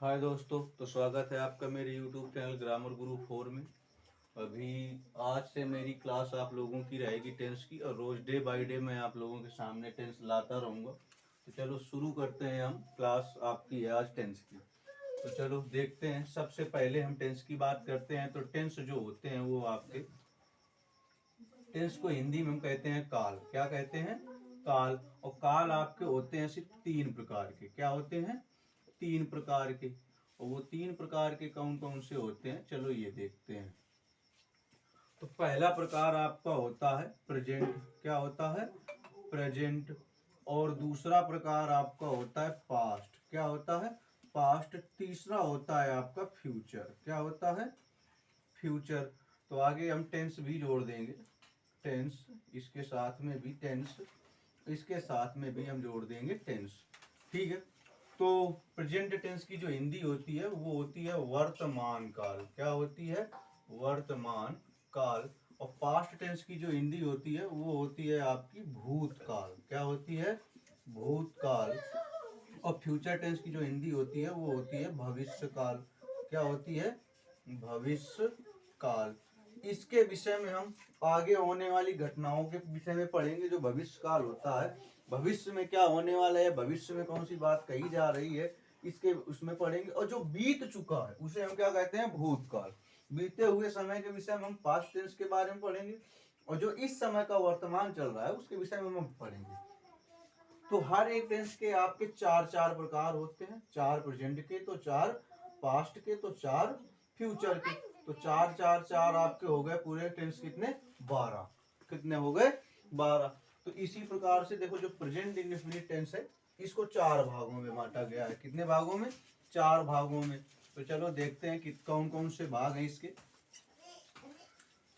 हाय दोस्तों, तो स्वागत है आपका मेरे YouTube चैनल ग्रामर गुरु 4 में। अभी आज से मेरी क्लास आप लोगों की रहेगी टेंस की, और रोज डे बाय डे मैं आप लोगों के सामने टेंस लाता रहूँगा। तो चलो शुरू करते हैं। हम क्लास आपकी है आज टेंस की, तो चलो देखते हैं। सबसे पहले हम टेंस की बात करते हैं। तो टेंस जो होते हैं वो आपके, टेंस को हिंदी में हम कहते हैं काल। क्या कहते हैं? काल। और काल आपके होते हैं सिर्फ तीन प्रकार के। क्या होते हैं? तीन प्रकार के। और वो तीन प्रकार के कौन कौन से होते हैं, चलो ये देखते हैं। तो पहला प्रकार आपका होता है प्रेजेंट। क्या होता है? प्रेजेंट। और दूसरा प्रकार आपका होता है पास्ट। क्या होता है? पास्ट। तीसरा होता है आपका फ्यूचर। क्या होता है? फ्यूचर। तो आगे हम टेंस भी जोड़ देंगे। टेंस, इसके साथ में भी टेंस, इसके साथ में भी हम जोड़ देंगे टेंस। ठीक है। तो प्रेजेंट टेंस की जो हिंदी होती है वो होती है वर्तमान काल। क्या होती है? वर्तमान काल। और पास्ट टेंस की जो हिंदी होती है वो होती है आपकी भूतकाल। क्या होती है? भूतकाल। और फ्यूचर टेंस की जो हिंदी होती है वो होती है भविष्य काल। क्या होती है? भविष्य काल। इसके विषय में हम आगे होने वाली घटनाओं के विषय में पढ़ेंगे। जो भविष्य काल होता है, भविष्य में क्या होने वाला है, भविष्य में कौन सी बात कही जा रही है, इसके उसमें पढ़ेंगे। और जो बीत चुका है उसे हम क्या कहते हैं? भूतकाल। बीते हुए समय के विषय में हम पास्ट टेंस के बारे में पढ़ेंगे। और जो इस समय का वर्तमान चल रहा है उसके विषय में हम पढ़ेंगे। तो हर एक टेंस के आपके चार चार प्रकार होते हैं। चार प्रेजेंट के, तो चार पास्ट के, तो चार फ्यूचर के। तो चार चार चार आपके हो गए पूरे टेंस कितने? 12। कितने हो गए? 12। तो इसी प्रकार से देखो, जो प्रेजेंट इंडेफिनिट टेंस है इसको चार भागों में बांटा गया है। कितने भागों में? चार भागों में। तो चलो देखते हैं कि कौन कौन से भाग हैं इसके।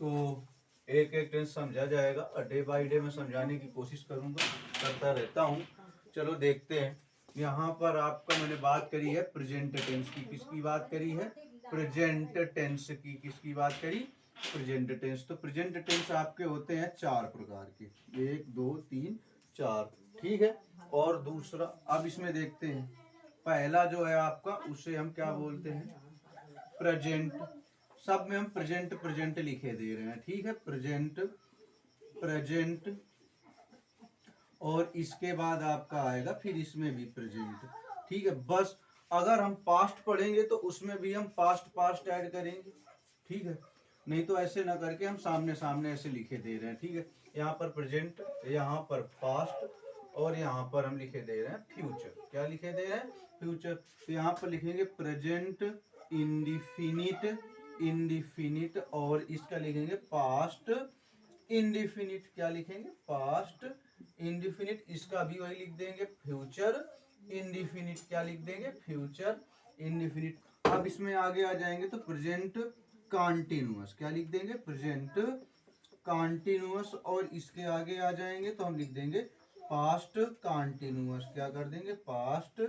तो एक एक टेंस समझा जाएगा, और डे बाय डे मैं समझाने की कोशिश करूंगा, करता रहता हूँ। चलो देखते हैं। यहाँ पर आपका मैंने बात करी है प्रेजेंट टेंस की। किसकी बात करी है? प्रेजेंट टेंस की। किसकी बात करी? Present tense. तो प्रेजेंट टेंस आपके होते हैं चार प्रकार के, 1 2 3 4। ठीक है। और दूसरा, अब इसमें देखते हैं। पहला जो है आपका, उसे हम क्या बोलते हैं? प्रेजेंट। सब में हम प्रेजेंट प्रेजेंट लिखे दे रहे हैं। ठीक है। Present present. और इसके बाद आपका आएगा फिर इसमें भी प्रेजेंट। ठीक है। बस अगर हम पास्ट पढ़ेंगे तो उसमें भी हम पास्ट पास्ट ऐड करेंगे। ठीक है। नहीं तो ऐसे ना करके हम सामने सामने ऐसे लिखे दे रहे हैं। ठीक है। यहाँ पर प्रेजेंट, यहाँ पर पास्ट, और यहाँ पर हम लिखे दे रहे हैं फ्यूचर। क्या लिखे दे रहे हैं? फ्यूचर। तो यहाँ पर लिखेंगे प्रेजेंट इंडिफिनिट, इंडिफिनिट। और इसका लिखेंगे पास्ट इंडिफिनिट। क्या लिखेंगे? Past indefinite. इसका भी वही लिख देंगे, फ्यूचर इंडिफिनिट। क्या लिख देंगे? Future indefinite. अब इसमें आगे आ जाएंगे तो प्रेजेंट कॉन्टिन्यूअस। क्या लिख देंगे? Present continuous. और इसके आगे आ जाएंगे तो हम लिख देंगे पास्ट कॉन्टिन्यूअस। क्या कर देंगे? Past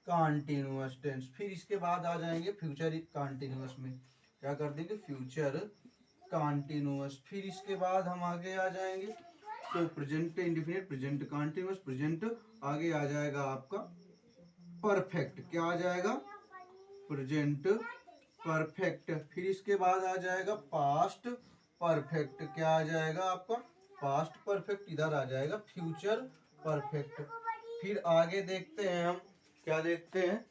continuous tense. फिर इसके बाद आ जाएंगे फ्यूचर कॉन्टिन्यूअस में। क्या कर देंगे? Future continuous. फिर इसके बाद हम आगे आ जाएंगे तो present indefinite, present continuous, present, आगे आ जाएगा आपका परफेक्ट। क्या आ जाएगा? Present perfect. फिर इसके बाद आ जाएगा पास्ट परफेक्ट। क्या आ जाएगा आपका? Past perfect. इधर आ जाएगा फ्यूचर परफेक्ट। फिर आगे देखते हैं हम, क्या देखते हैं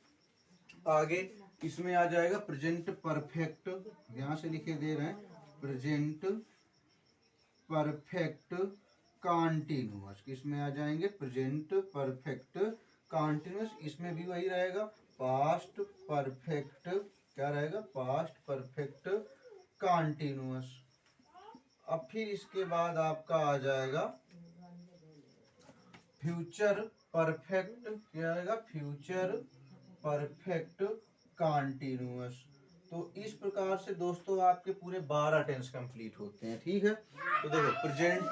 आगे? इसमें आ जाएगा प्रेजेंट परफेक्ट। यहां से लिखे दे रहे हैं प्रेजेंट परफेक्ट कॉन्टिन्यूअस। किसमें आ जाएंगे? Present perfect continuous. इसमें भी वही रहेगा, पास्ट परफेक्ट। क्या रहेगा? Past perfect continuous. अब फिर इसके बाद आपका आ जाएगा फ्यूचर परफेक्ट। क्या आएगा? Future perfect continuous. तो इस प्रकार से दोस्तों आपके पूरे 12 टेंस कंप्लीट होते हैं। ठीक है। तो देखो, present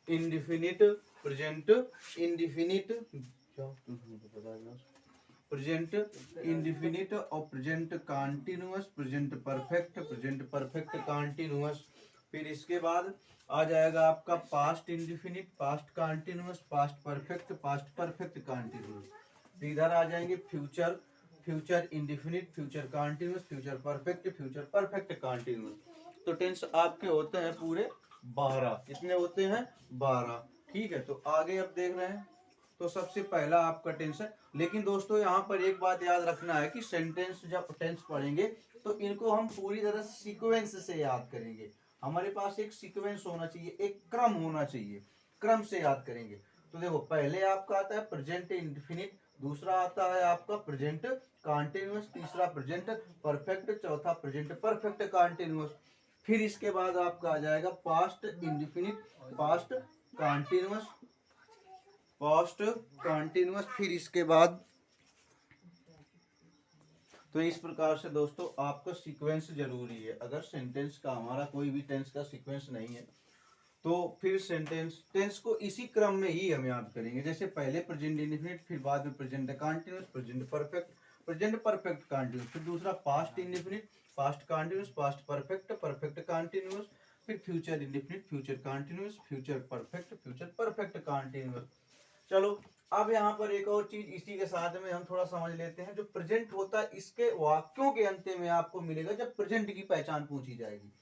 indefinite, present indefinite, present indefinite, और present continuous, present perfect, present perfect continuous. फिर इसके बाद आ जाएगा आपका past indefinite, past continuous, past perfect, past perfect continuous. इधर आ जाएंगे future, future indefinite, future continuous, future perfect, future perfect continuous. तो टेंस आपके होते हैं पूरे 12। कितने होते हैं? 12। ठीक है, तो आगे अब देख रहे हैं। तो सबसे पहला आपका टेंस है। लेकिन दोस्तों यहाँ पर एक बात याद रखना है कि सेंटेंस जब टेंस पढ़ेंगे तो इनको हम पूरी तरह सीक्वेंस से याद करेंगे। हमारे पास एक सीक्वेंस होना चाहिए, एक क्रम होना चाहिए, क्रम से याद करेंगे। तो देखो, पहले आपका आता है प्रेजेंट इंडेफिनिट, दूसरा आता है आपका प्रेजेंट कंटीन्यूअस, तीसरा प्रेजेंट परफेक्ट, चौथा प्रेजेंट परफेक्ट कंटीन्यूअस। फिर इसके बाद आपका आ जाएगा past indefinite, past continuous, past continuous. फिर इसके बाद तो इस प्रकार से दोस्तों आपका सीक्वेंस जरूरी है। अगर सेंटेंस का हमारा कोई भी टेंस का सीक्वेंस नहीं है तो फिर टेंस को इसी क्रम में ही हम याद करेंगे। जैसे पहले प्रेजेंट इंडेफिनिट, फिर बाद में present continuous, present perfect, present perfect continuous, फिर दूसरा past indefinite, past continuous, past perfect, perfect continuous, फिर future indefinite, future continuous, future perfect, future perfect continuous. चलो, अब यहाँ पर एक और चीज इसी के साथ में हम थोड़ा समझ लेते हैं। जो प्रेजेंट होता है इसके वाक्यों के अंत में आपको मिलेगा। जब प्रेजेंट की पहचान पूछी जाएगी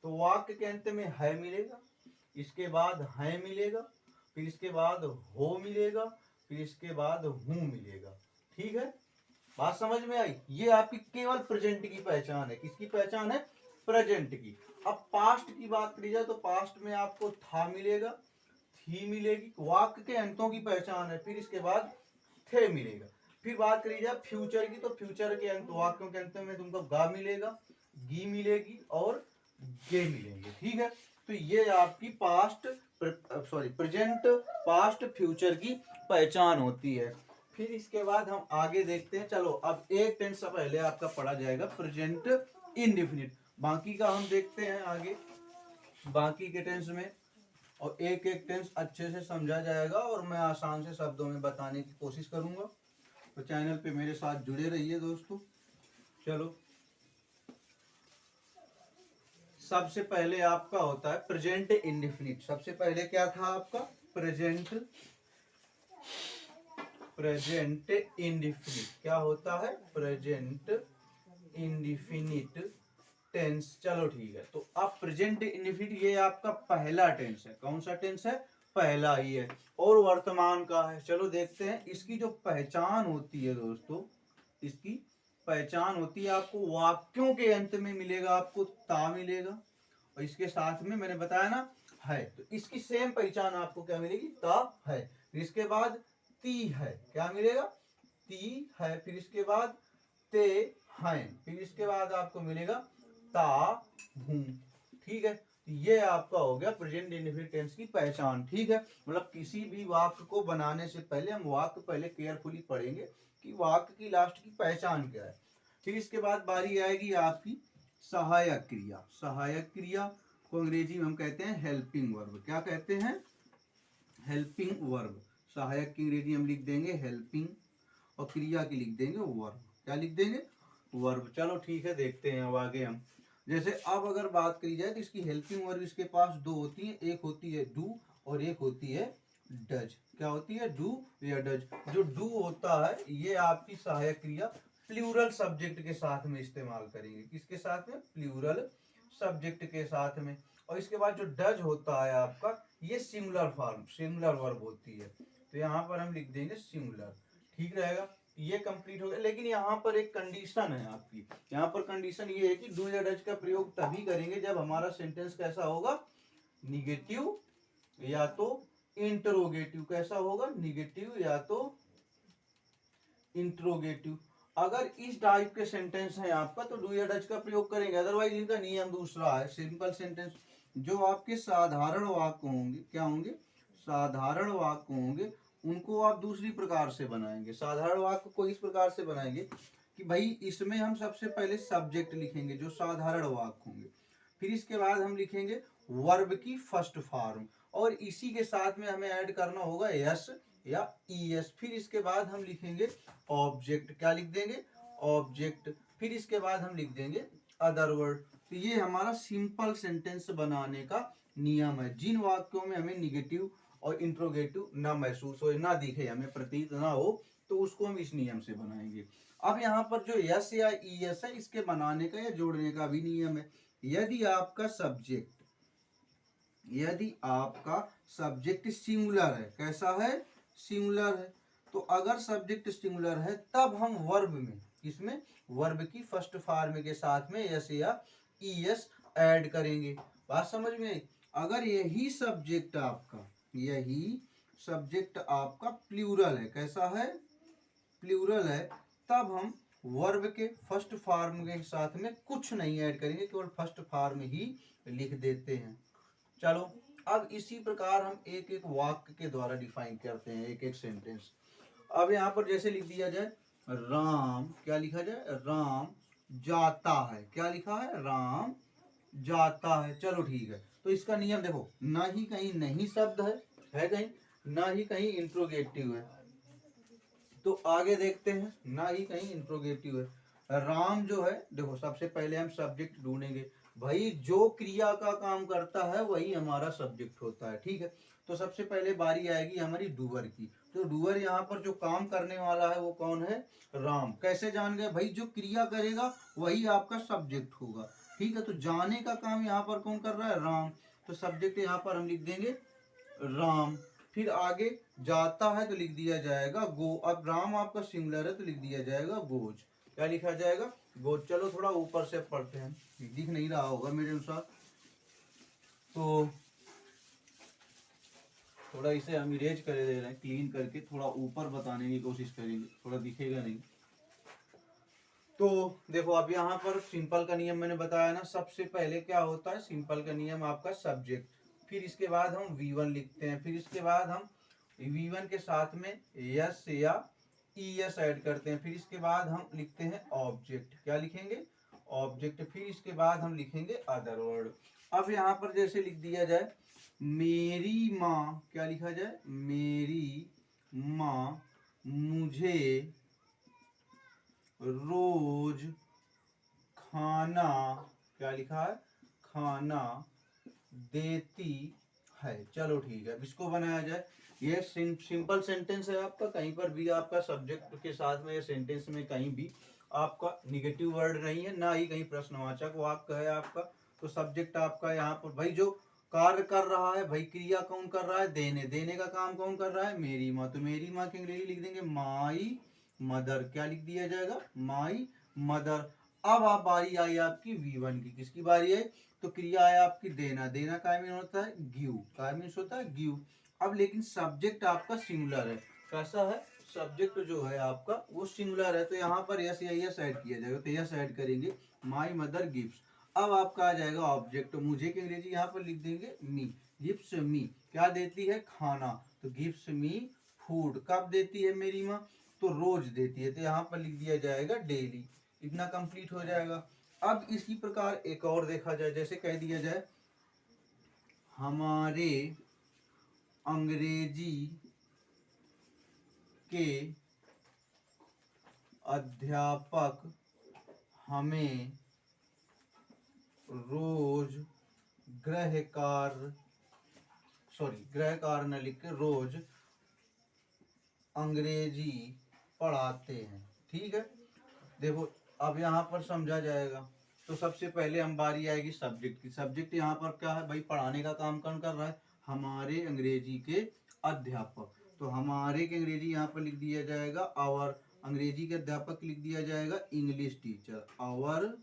तो वाक्य के अंत में है मिलेगा, इसके बाद है मिलेगा, फिर इसके बाद हो मिलेगा, फिर इसके बाद हूं मिलेगा। ठीक है, बात समझ में आई? ये आपकी केवल प्रेजेंट की पहचान है। किसकी पहचान है? प्रेजेंट की। अब पास्ट की बात करी जाए तो पास्ट में आपको था मिलेगा, थी मिलेगी, वाक्य के अंतों की पहचान है। फिर इसके बाद थे मिलेगा। फिर बात करी जाए फ्यूचर की तो फ्यूचर के अंत, वाक्यों के अंत में तुमको गा मिलेगा, गी मिलेगी और गे मिलेंगे। ठीक है, तो ये आपकी प्रेजेंट, पास्ट, फ्यूचर की पहचान होती है। फिर इसके बाद हम आगे देखते हैं। चलो, अब एक टेंस पहले आपका पढ़ा जाएगा प्रेजेंट इंडेफिनिट, बाकी का हम देखते हैं आगे बाकी के टेंस में, और एक एक टेंस अच्छे से समझा जाएगा और मैं आसान से शब्दों में बताने की कोशिश करूंगा। तो चैनल पे मेरे साथ जुड़े रहिए दोस्तों। चलो, सबसे पहले आपका होता है प्रेजेंट इंडेफिनिट। सबसे पहले क्या था आपका? Present indefinite. क्या होता है? Present indefinite tense. चलो ठीक है, तो अब प्रेजेंट इंडेफिनिट ये आपका पहला टेंस है। कौन सा टेंस है? पहला ही है और वर्तमान का है। चलो देखते हैं। इसकी जो पहचान होती है दोस्तों, इसकी पहचान होती है, आपको वाक्यों के अंत में मिलेगा, आपको ता मिलेगा और इसके साथ में मैंने बताया ना है। तो इसकी सेम पहचान आपको क्या मिलेगी? ता है। फिर इसके बाद ती है, क्या मिलेगा? ती है। फिर इसके बाद ते हैं। फिर इसके बाद आपको मिलेगा ता हूं। ठीक है, ये आपका हो गया प्रेजेंट इंडेफिनिट टेंस की पहचान। ठीक है, मतलब किसी भी वाक्य को बनाने से पहले हम वाक्य पहले केयरफुली पढ़ेंगे कि वाक्य की लास्ट की पहचान क्या है। फिर इसके बाद बारी आएगी आपकी सहायक क्रिया। सहायक क्रिया को अंग्रेजी में हम कहते हैं हेल्पिंग वर्ब। क्या कहते हैं? Helping verb. सहायक की अंग्रेजी हम लिख देंगे हेल्पिंग और क्रिया की लिख देंगे वर्ब। क्या लिख देंगे? वर्ब। चलो ठीक है, देखते हैं अब आगे हम। जैसे अब अगर बात करी जाए तो इसकी हेल्पिंग वर्ब इसके पास दो होती है। एक होती है डू और एक होती है डज। क्या होती है? डू या डज। जो डू होता है ये आपकी सहायक क्रिया प्लूरल सब्जेक्ट के साथ में इस्तेमाल करेंगे। किसके साथ में? प्लूरल सब्जेक्ट के साथ में। और इसके बाद जो डज होता है आपका, ये सिंगुलर फॉर्म, सिंगुलर वर्ब होती है। तो यहाँ पर हम लिख देंगे सिंगुलर। ठीक रहेगा, ये कंप्लीट हो गया। लेकिन यहाँ पर एक कंडीशन है आपकी। यहाँ पर कंडीशन ये है कि डू या डज का प्रयोग तभी करेंगे जब हमारा सेंटेंस कैसा होगा? निगेटिव या तो इंटरोगेटिव। कैसा होगा? निगेटिव या तो इंट्रोगेटिव। अगर इस टाइप के सेंटेंस है आपका तो डू या डज का प्रयोग करेंगे। अदरवाइज इनका नियम दूसरा है, सिंपल सेंटेंस। जो आपके साधारण वाक्य होंगे, क्या होंगे? साधारण वाक्य होंगे, उनको आप दूसरी प्रकार से बनाएंगे। साधारण वाक्य को इस प्रकार से बनाएंगे कि भाई इसमें हम सबसे पहले सब्जेक्ट लिखेंगे जो साधारण वाक्य होंगे। फिर इसके बाद हम लिखेंगे वर्ब की फर्स्ट फॉर्म और इसी के साथ में हमें ऐड करना होगा यस या ईएस। फिर इसके बाद हम लिखेंगे ऑब्जेक्ट। क्या लिख देंगे? ऑब्जेक्ट। फिर इसके बाद हम लिख देंगे अदर वर्ड। तो ये हमारा सिंपल सेंटेंस बनाने का नियम है। जिन वाक्यों में हमें निगेटिव और इंट्रोगेटिव ना महसूस हो, ना दिखे, हमें प्रतीत ना हो, तो उसको हम इस नियम से बनाएंगे। अब यहाँ पर जो यस या ईएस है, इसके बनाने का या जोड़ने का भी नियम है। यदि आपका सब्जेक्ट सिंगुलर है, कैसा है, सिंगुलर है, तो अगर सब्जेक्ट सिंगुलर है तब हम वर्ब में, किसमें, वर्ब की फर्स्ट फॉर्म के साथ में यस या ईएस ऐड करेंगे। बात समझ में आई। अगर यही सब्जेक्ट आपका प्लूरल है, कैसा है, प्लूरल है, तब हम वर्ब के फर्स्ट फॉर्म के साथ में कुछ नहीं ऐड करेंगे, केवल फर्स्ट फॉर्म ही लिख देते हैं। चलो अब इसी प्रकार हम एक एक वाक्य के द्वारा डिफाइन करते हैं, एक एक सेंटेंस। अब यहाँ पर जैसे लिख दिया जाए राम, क्या लिखा जाए, राम जाता है, क्या लिखा है, राम जाता है। चलो ठीक है, तो इसका नियम देखो, ना ही कहीं नहीं शब्द है कहीं, ना ही कहीं इंट्रोगेटिव है। तो आगे देखते हैं, ना ही कहीं इंट्रोगेटिव है। राम जो है, देखो सबसे पहले हम सब्जेक्ट ढूंढेंगे, भाई जो क्रिया का काम करता है वही हमारा सब्जेक्ट होता है, ठीक है। तो सबसे पहले बारी आएगी हमारी डूअर की। तो डूअर यहाँ पर जो काम करने वाला है वो कौन है, राम। कैसे जान गए, भाई जो क्रिया करेगा वही आपका सब्जेक्ट होगा, ठीक है। तो जाने का काम यहाँ पर कौन कर रहा है, राम। तो सब्जेक्ट यहाँ पर हम लिख देंगे राम। फिर आगे जाता है तो लिख दिया जाएगा गो। अब राम आपका सिंगुलर है तो लिख दिया जाएगा गोज, क्या लिखा जाएगा, गोज। चलो थोड़ा ऊपर से पढ़ते हैं, दिख नहीं रहा होगा मेरे अनुसार, तो थोड़ा इसे हम इरेज कर दे रहे हैं, क्लीन करके थोड़ा ऊपर बताने की कोशिश करेंगे, थोड़ा दिखेगा नहीं। तो देखो अब यहाँ पर सिंपल का नियम मैंने बताया ना, सबसे पहले क्या होता है, सिंपल का नियम आपका सब्जेक्ट, फिर इसके बाद हम V1 लिखते हैं, फिर इसके बाद हम V1 के साथ में यस या ईएस ऐड करते हैं, फिर इसके बाद हम लिखते हैं ऑब्जेक्ट, क्या लिखेंगे, ऑब्जेक्ट। फिर इसके बाद हम लिखेंगे अदर वर्ड। अब यहाँ पर जैसे लिख दिया जाए मेरी माँ, क्या लिखा जाए, मेरी माँ मुझे रोज खाना, क्या लिखा है, खाना देती है। चलो ठीक है, अब इसको बनाया जाए। ये सिंपल सेंटेंस है आपका, कहीं पर भी आपका सब्जेक्ट के साथ में या सेंटेंस में कहीं भी आपका निगेटिव वर्ड नहीं है, ना ही कहीं प्रश्नवाचक वाक्य है आपका। तो सब्जेक्ट आपका यहाँ पर, भाई जो कार्य कर रहा है, भाई क्रिया कौन कर रहा है, देने का काम कौन कर रहा है, मेरी माँ। तो मेरी माँ की अंग्रेजी लिख देंगे माई मदर, क्या लिख दिया जाएगा, माई मदर। अब आप बारी आई आपकी V1 की, किसकी बारी है, तो क्रिया है आपकी देना का मीन होता है गिव, का मीन होता है गिव। अब लेकिन सब्जेक्ट आपका सिंगुलर है, कैसा है, सब्जेक्ट जो है आपका वो सिंगुलर है, तो यहाँ पर यस या यस ऐड किया जाएगा, तो यस ऐड करेंगे, माई मदर गिव्स। अब आपका आ जाएगा ऑब्जेक्ट, मुझे की अंग्रेजी यहाँ पर लिख देंगे मी, गिव्स मी, क्या देती है, खाना, तो गिव्स मी फूड। कब देती है मेरी माँ, तो रोज देती है, तो यहाँ पर लिख दिया जाएगा डेली। इतना कंप्लीट हो जाएगा। अब इसी प्रकार एक और देखा जाए, जैसे कह दिया जाए हमारे अंग्रेजी के अध्यापक हमें रोज गृह कार्य न लिख के रोज अंग्रेजी पढ़ाते हैं, ठीक है। देखो अब यहाँ पर समझा जाएगा। तो सबसे पहले हम बारी आएगी सब्जेक्ट की। सब्जेक्ट यहाँ पर क्या है, भाई पढ़ाने का काम कौन कर रहा है, हमारे अंग्रेजी के अध्यापक। तो हमारे के अंग्रेजी यहाँ पर लिख दिया जाएगा आवर, अंग्रेजी के अध्यापक लिख दिया जाएगा English teacher, our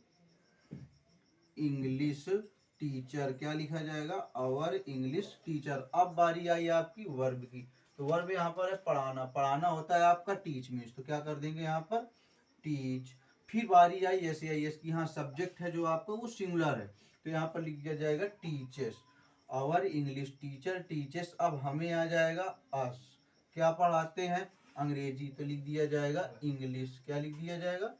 English teacher, क्या लिखा जाएगा, आवर इंग्लिश टीचर। अब बारी आई आपकी वर्ब की। तो वर्ब यहाँ पर है पढ़ाना, पढ़ाना होता है आपका टीच मीन्स, तो क्या कर देंगे यहाँ पर टीच। फिर बारी आई एस या एस की, हाँ सब्जेक्ट है जो आपका वो सिंगुलर है, तो यहाँ पर लिख दिया जाएगा teachers, our English teacher teachers. अब हमें आ जाएगा अस, क्या पढ़ाते हैं, अंग्रेजी, तो लिख दिया जाएगा इंग्लिश, क्या लिख दिया जाएगा,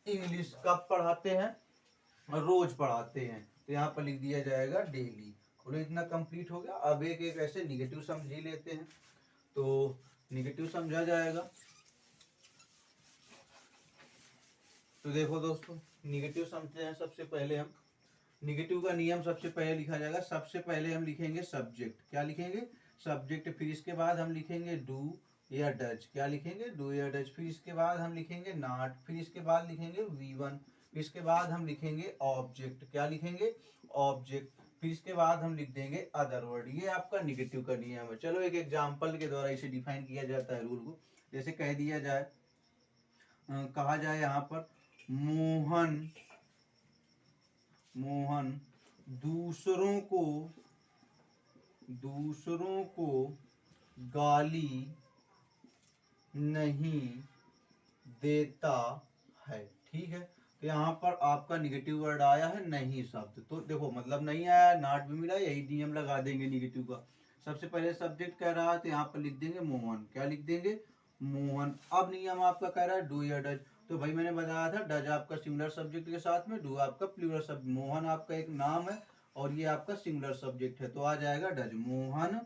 इंग्लिश। कब पढ़ाते हैं, रोज पढ़ाते हैं, तो यहाँ पर लिख दिया जाएगा डेली। बोलो इतना कंप्लीट हो गया। अब एक एक ऐसे निगेटिव समझ ही लेते हैं, तो निगेटिव समझा जाएगा। तो देखो दोस्तों, निगेटिव समझते हैं। सबसे पहले हम निगेटिव का नियम सबसे पहले लिखा जाएगा। सबसे पहले हम लिखेंगे सब्जेक्ट, क्या लिखेंगे, सब्जेक्ट। फिर इसके बाद हम लिखेंगे डू, या डज, क्या लिखेंगे, डू या डज। फिर इसके बाद हम लिखेंगे नॉट, फिर इसके बाद लिखेंगे V1, फिर इसके बाद हम लिखेंगे ऑब्जेक्ट, क्या लिखेंगे, ऑब्जेक्ट। फिर इसके बाद हम लिख देंगे अदर वर्ड। ये आपका निगेटिव का नियम है। चलो एक एग्जांपल के द्वारा इसे डिफाइन किया जाता है रूल को। जैसे कह दिया जाए, कहा जाए यहाँ पर मोहन दूसरों को गाली नहीं देता है। ठीक है, तो यहाँ पर आपका निगेटिव वर्ड आया है नहीं शब्द। तो देखो मतलब नहीं आया, नॉट भी मिला, यही नियम लगा देंगे निगेटिव का। सबसे पहले सब्जेक्ट कह रहा है तो यहाँ पर लिख देंगे मोहन, क्या लिख देंगे, मोहन। अब नियम आपका कह रहा है डू या डज, तो भाई मैंने बताया था डज आपका सिंगुलर सब्जेक्ट के साथ में, डू आपका प्लूरल सब्जेक्ट। मोहन आपका एक नाम है और ये आपका सिंगुलर सब्जेक्ट है, तो आ जाएगा डज, मोहन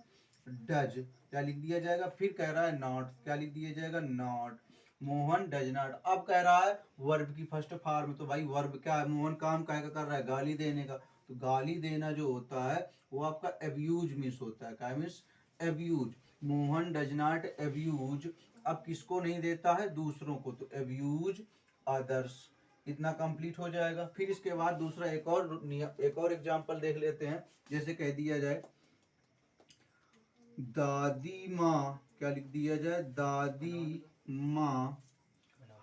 डज, क्या लिख दिया जाएगा। फिर कह रहा है नॉट, क्या लिख दिया जाएगा, नॉट, मोहन डज नॉट। अब कह रहा है वर्ब की फर्स्ट फॉर्म, तो भाई वर्ब क्या है, मोहन काम क्या कर रहा है, गाली देने का। तो गाली देना जो होता है वो आपका एब्यूज मिस होता है, क्या miss, abuse. Mohan does not abuse, अब किसको नहीं देता है, दूसरों को, तो एब्यूज अदर्स। इतना कंप्लीट हो जाएगा। फिर इसके बाद दूसरा एक और एग्जांपल देख लेते हैं। जैसे कह दिया जाए दादी माँ, क्या लिख दिया जाए, दादी माँ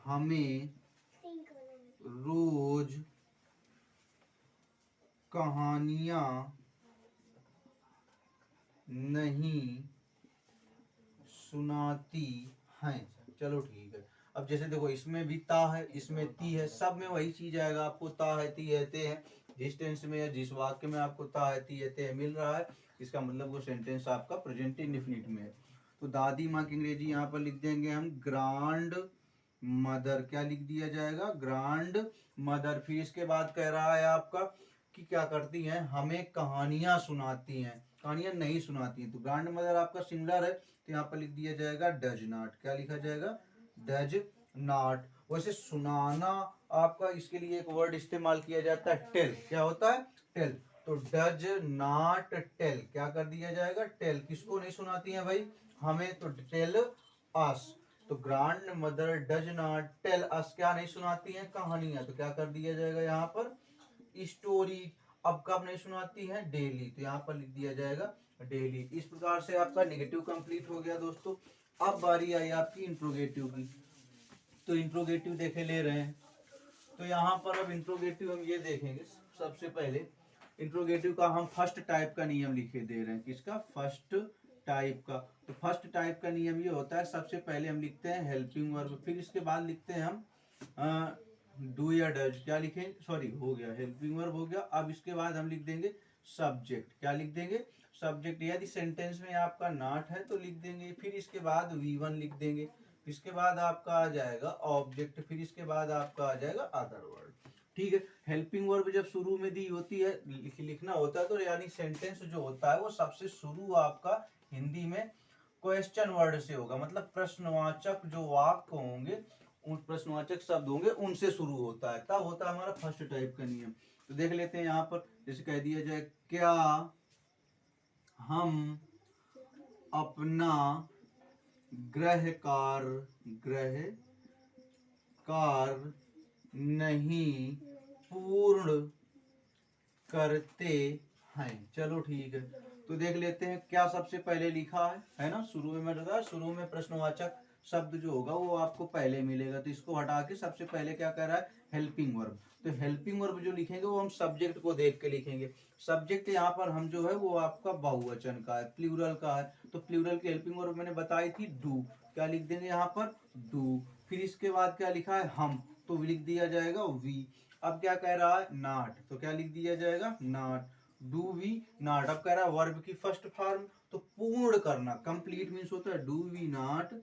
हमें रोज कहानियाँ नहीं सुनाती हैं। चलो ठीक है। अब जैसे देखो इसमें भी ता है, इसमें ती है, सब में वही चीज आएगा आपको, ता है ती है ते है। जिस टेंस में या जिस वाक्य में आपको ता है ती है ते है मिल रहा है, इसका मतलब वो सेंटेंस आपका प्रेजेंट इंडेफिनिट में है। तो दादी माँ की अंग्रेजी यहाँ पर लिख देंगे हम ग्रांड मदर, क्या लिख दिया जाएगा, ग्रांड मदर। फिर इसके बाद कह रहा है आपका कि क्या करती हैं, हमें कहानियां सुनाती हैं, कहानियां नहीं सुनाती हैं। तो ग्रांड मदर आपका सिंगुलर है, तो यहाँ पर लिख दिया जाएगा डज नॉट, क्या लिखा जाएगा, डज नॉट। वैसे सुनाना आपका, इसके लिए एक वर्ड इस्तेमाल किया जाता है टेल, क्या होता है, टेल। तो डज नॉट टेल, क्या कर दिया जाएगा, टेल। किसको नहीं सुनाती है भाई, हमें, तो टेल अस। तो grandmother does not tell us, क्या नहीं सुनाती है, कहानियां। तो क्या कर दिया जाएगा यहाँ पर, स्टोरी। अब कब नहीं सुनाती है, डेली, तो यहाँ पर लिख दिया जाएगा डेली। इस प्रकार से आपका नेगेटिव कंप्लीट हो गया दोस्तों। अब बारी आई आपकी इंट्रोगेटिव की। तो इंट्रोगेटिव देखे ले रहे हैं, तो यहाँ पर अब इंट्रोगेटिव हम ये देखेंगे। सबसे पहले इंट्रोगेटिव का हम फर्स्ट टाइप का नियम लिखे दे रहे हैं, किसका, फर्स्ट टाइप का। तो फर्स्ट टाइप का नियम ये होता है, सबसे पहले हम लिखते हैं हेल्पिंग वर्ब, फिर इसके बाद लिखते हैं हम डू या डज, क्या लिखेंगे, सॉरी हो गया, हेल्पिंग वर्ब हो गया। अब इसके बाद हम लिख देंगे सब्जेक्ट, क्या लिख देंगे, सब्जेक्ट। यदि सेंटेंस में आपका नॉट है तो लिख देंगे। फिर इसके बाद V1 लिख देंगे। इसके बाद आपका आ जाएगा ऑब्जेक्ट, फिर इसके बाद आपका आ जाएगा अदर वर्ड। ठीक है, हेल्पिंग वर्ब जब शुरू में दी होती है, लिखना होता है, तो यानी सेंटेंस जो होता है वो सबसे शुरू आपका हिंदी में क्वेश्चन वर्ड से होगा, मतलब प्रश्नवाचक जो वाक्य होंगे, उन प्रश्नवाचक शब्द होंगे उनसे शुरू होता है, तब होता है हमारा फर्स्ट टाइप का नियम। तो देख लेते हैं यहाँ पर, जैसे कह दिया जाए क्या हम अपना गृह कार्य नहीं पूर्ण करते हैं। चलो ठीक है, तो देख लेते हैं क्या सबसे पहले लिखा है ना, शुरू में मैं शुरू में प्रश्नवाचक शब्द जो होगा वो आपको पहले मिलेगा, तो इसको हटा के सबसे पहले क्या कर रहा है, हेल्पिंग वर्ब। तो हेल्पिंग वर्ब जो लिखेंगे वो हम सब्जेक्ट को देख के लिखेंगे। सब्जेक्ट यहाँ पर हम जो है वो आपका बहुवचन का है, प्लूरल का है, तो प्लूरल की हेल्पिंग वर्ब मैंने बताई थी डू, क्या लिख देंगे यहाँ पर, डू। फिर इसके बाद क्या लिखा है, हम, तो लिख दिया जाएगा वी। अब क्या कह रहा है, नॉट, तो क्या लिख दिया जाएगा, नॉट, डू वी नॉट। अब कह रहा है वर्ब की फर्स्ट फॉर्म, तो पूर्ण करना, कंप्लीट मीन्स होता है डू वी नॉट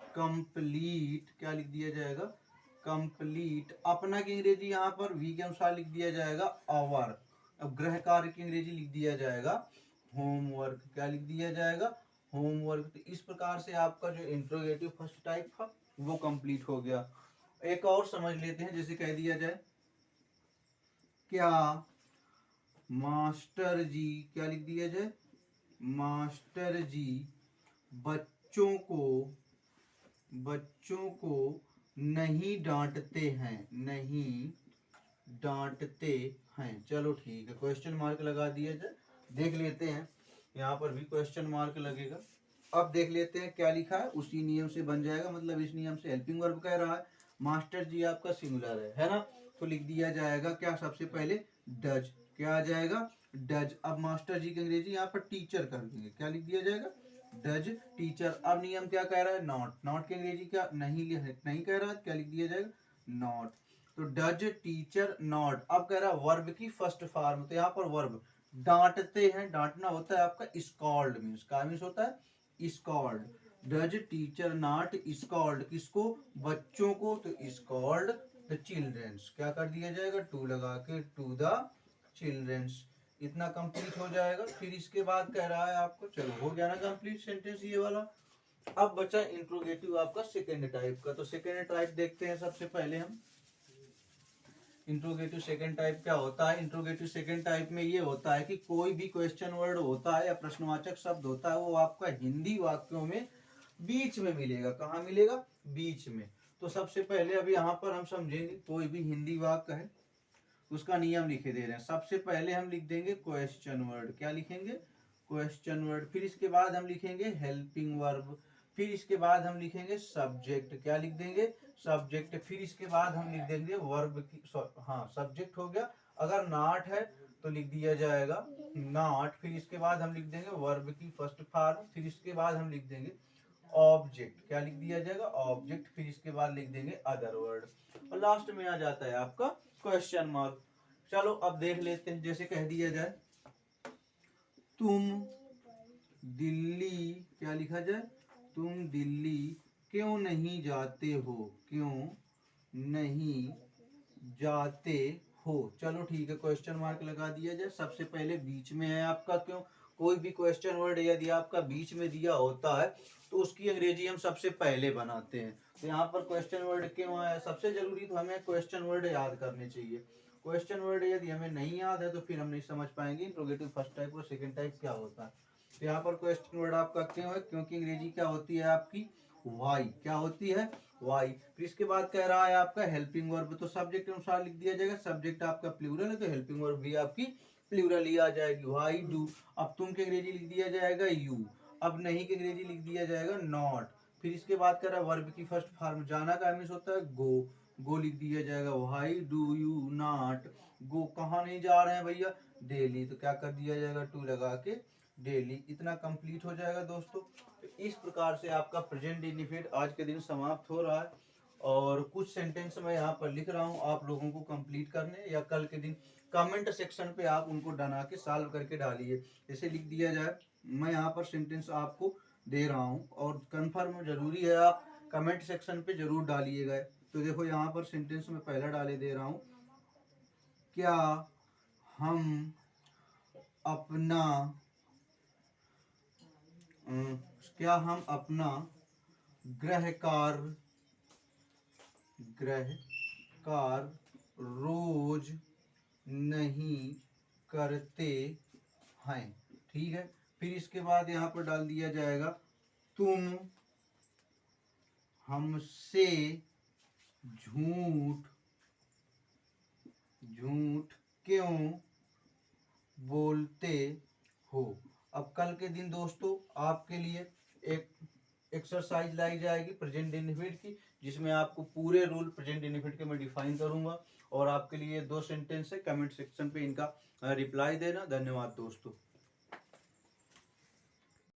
कंप्लीट, क्या लिख दिया जाएगा, कंप्लीट। अपना की अंग्रेजी यहाँ पर वी के अनुसार लिख दिया जाएगा आवर। अब गृह कार्य की अंग्रेजी लिख दिया जाएगा होमवर्क, क्या लिख दिया जाएगा, होमवर्क। तो इस प्रकार से आपका जो इंट्रोगेटिव फर्स्ट टाइप था वो कंप्लीट हो गया। एक और समझ लेते हैं, जैसे कह दिया जाए क्या मास्टर जी, क्या लिख दिया जाए, मास्टर जी बच्चों को नहीं डांटते हैं, नहीं डांटते हैं। चलो ठीक है, क्वेश्चन मार्क लगा दिया जाए। देख लेते हैं, यहाँ पर भी क्वेश्चन मार्क लगेगा। अब देख लेते हैं क्या लिखा है, उसी नियम से बन जाएगा, मतलब इस नियम से। हेल्पिंग वर्ब कह रहा है, मास्टर जी आपका सिंगुलर है ना, तो लिख दिया जाएगा क्या, सबसे पहले डज। क्या आ जाएगा, डज। अब मास्टर जी की अंग्रेजी यहाँ पर टीचर कर देंगे, क्या लिख दिया जाएगा, डज टीचर। अब नियम क्या कह रहा है, नॉट। नॉट की अंग्रेजी क्या, नहीं कह रहा है, क्या लिख दिया जाएगा, नॉट। तो डज टीचर नॉट। अब कह रहा है वर्ब की फर्स्ट फॉर्म, तो यहाँ पर वर्ब डांटते हैं, डांटना होता है आपका स्कॉल्ड, मीन्स का मीन्स होता है scold. Does teacher not scold, किसको, बच्चों को, तो स्कॉल्ड द चिल्ड्रंस। क्या कर दिया जाएगा, टू लगा के, टू द चिल्ड्रंस। इतना कंप्लीट हो जाएगा। फिर इसके बाद कह रहा है आपको, चलो हो गया ना कंप्लीट सेंटेंस ये वाला। अब बचा इंट्रोगेटिव आपका सेकेंड टाइप का, तो सेकेंड टाइप देखते हैं सबसे पहले हम। इंट्रोगेटिव सेकंड टाइप क्या होता है, इंट्रोगेटिव सेकंड टाइप में ये होता है कि कोई भी क्वेश्चन वर्ड होता है या प्रश्नवाचक शब्द होता है, वो आपका हिंदी वाक्यों में बीच में मिलेगा। कहाँ मिलेगा, बीच में। तो सबसे पहले अभी यहाँ पर हम समझेंगे, कोई भी हिंदी वाक्य है उसका नियम लिखे दे रहे हैं। सबसे पहले हम लिख देंगे क्वेश्चन वर्ड, क्या लिखेंगे, क्वेश्चन वर्ड। फिर इसके बाद हम लिखेंगे हेल्पिंग वर्ब। फिर इसके बाद हम लिखेंगे सब्जेक्ट, क्या लिख देंगे, सब्जेक्ट। फिर इसके बाद हम लिख देंगे वर्ब की, हाँ सब्जेक्ट हो गया। अगर नॉट है तो लिख दिया जाएगा नॉट। फिर इसके बाद हम लिख देंगे वर्ब की फर्स्ट फॉर्म। फिर इसके बाद हम लिख देंगे ऑब्जेक्ट, क्या लिख दिया जाएगा, ऑब्जेक्ट। फिर इसके बाद लिख देंगे अदर वर्ड, और लास्ट में आ जाता है आपका क्वेश्चन मार्क। चलो अब देख लेते हैं, जैसे कह दिया जाए तुम दिल्ली, क्या लिखा जाए, तुम दिल्ली क्यों नहीं जाते हो, क्यों नहीं जाते हो। चलो ठीक है, क्वेश्चन मार्क लगा दिया जाए। सबसे पहले बीच में है आपका क्यों। कोई भी क्वेश्चन वर्ड यदि आपका बीच में दिया होता है तो उसकी अंग्रेजी हम सबसे पहले बनाते हैं। तो यहाँ पर क्वेश्चन वर्ड क्यों आया, सबसे जरूरी तो हमें क्वेश्चन वर्ड याद करने चाहिए। क्वेश्चन वर्ड यदि हमें नहीं याद है तो फिर हम नहीं समझ पाएंगे इंट्रोगेटिव फर्स्ट टाइप और सेकंड टाइप क्या होता है। तो यहाँ पर क्वेश्चन वर्ड आपका क्यों है, क्योंकि अंग्रेजी क्या होती है आपकी, वाई। क्या होती है, वाई। फिर इसके बाद कह रहा है आपका हेल्पिंग वर्ब, तो सब्जेक्ट अनुसार लिख दिया जाएगा। सब्जेक्ट आपका प्लूरल है तो हेल्पिंग वर्ब भी आपकी प्लूरल ही आ जाएगी, वाई डू। अब तुम के अंग्रेजी लिख दिया जाएगा यू। अब नहीं के अंग्रेजी लिख दिया जाएगा नॉट। फिर इसके बाद कह रहा है वर्ब की फर्स्ट फॉर्म, जाना का मीन्स होता है गो। गो लिख दिया जाएगा why do you not go. कहाँ नहीं जा रहे हैं भैया, डेली, तो क्या कर दिया जाएगा, टू लगा के डेली। इतना कंप्लीट हो जाएगा दोस्तों। तो इस प्रकार से आपका प्रेजेंट इंडिफिनिट आज के दिन समाप्त हो रहा है, और कुछ सेंटेंस मैं यहाँ पर लिख रहा हूँ आप लोगों को कंप्लीट करने, या कल के दिन कमेंट सेक्शन पे आप उनको बना के सॉल्व करके डालिए। जैसे लिख दिया जाए, मैं यहाँ पर सेंटेंस आपको दे रहा हूँ और कंफर्म जरूरी है आप कमेंट सेक्शन पे जरूर डालिएगा। तो देखो यहाँ पर सेंटेंस में पहला डाले दे रहा हूँ, क्या हम अपना क्या हम अपना गृह कार्य रोज नहीं करते हैं। ठीक है, फिर इसके बाद यहाँ पर डाल दिया जाएगा, तुम हमसे झूठ क्यों बोलते हो। अब कल के दिन दोस्तों आपके लिए एक एक्सरसाइज लाई जाएगी प्रेजेंट इंडिफिनिट की, जिसमें आपको पूरे रूल प्रेजेंट इंडिफिनिट के मैं डिफाइन करूंगा, और आपके लिए 2 सेंटेंस है, कमेंट सेक्शन पे इनका रिप्लाई देना। धन्यवाद दोस्तों।